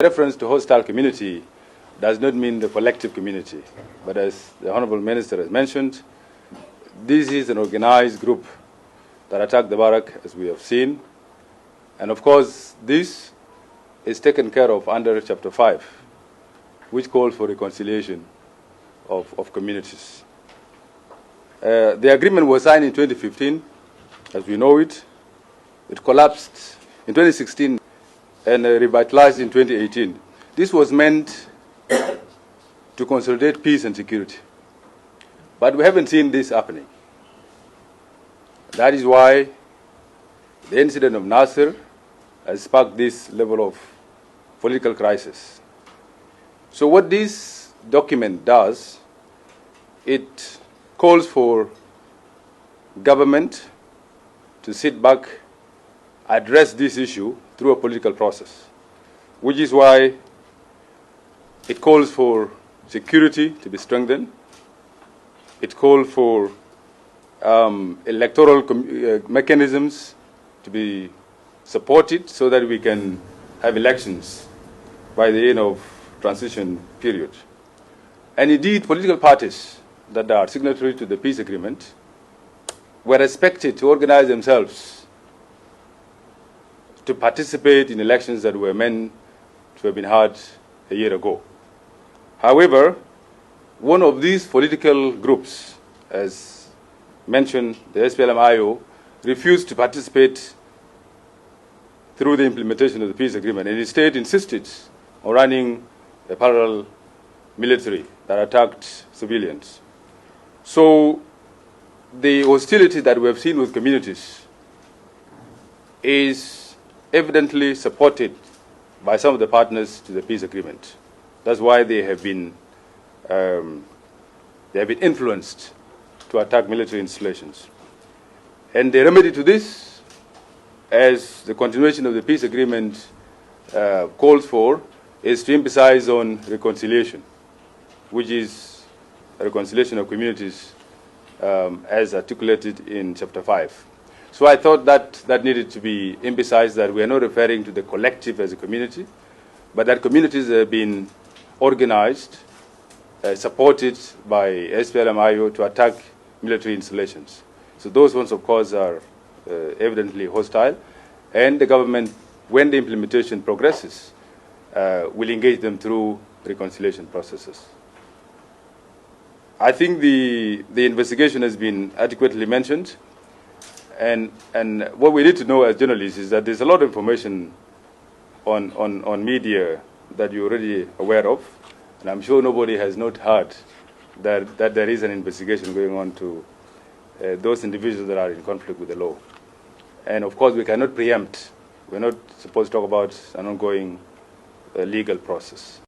Reference to hostile community does not mean the collective community, but as the Honorable Minister has mentioned, this is an organized group that attacked the barrack, as we have seen, and of course this is taken care of under Chapter 5, which calls for reconciliation of communities. The agreement was signed in 2015, as we know it. It collapsed in 2016 and revitalized in 2018. This was meant to consolidate peace and security. But we haven't seen this happening. That is why the incident of Nasser has sparked this level of political crisis. So what this document does, it calls for government to sit back, address this issue through a political process, which is why it calls for security to be strengthened. It calls for electoral mechanisms to be supported so that we can have elections by the end of transition period. And indeed, political parties that are signatory to the peace agreement were expected to organize themselves to participate in elections that were meant to have been held a year ago. However, one of these political groups, as mentioned, the SPLM-IO, refused to participate through the implementation of the peace agreement and instead insisted on running a parallel military that attacked civilians. So the hostility that we have seen with communities is evidently supported by some of the partners to the peace agreement. That's why they have been influenced to attack military installations. And the remedy to this, as the continuation of the peace agreement calls for, is to emphasize on reconciliation, which is a reconciliation of communities as articulated in Chapter 5. So I thought that needed to be emphasized, that we are not referring to the collective as a community, but that communities have been organized, supported by SPLM-IO to attack military installations. So those ones, of course, are evidently hostile, and the government, when the implementation progresses, will engage them through reconciliation processes. I think the investigation has been adequately mentioned. And what we need to know as journalists is that there's a lot of information on media that you're already aware of, and I'm sure nobody has not heard that there is an investigation going on to those individuals that are in conflict with the law. And of course, we cannot preempt. We're not supposed to talk about an ongoing legal process.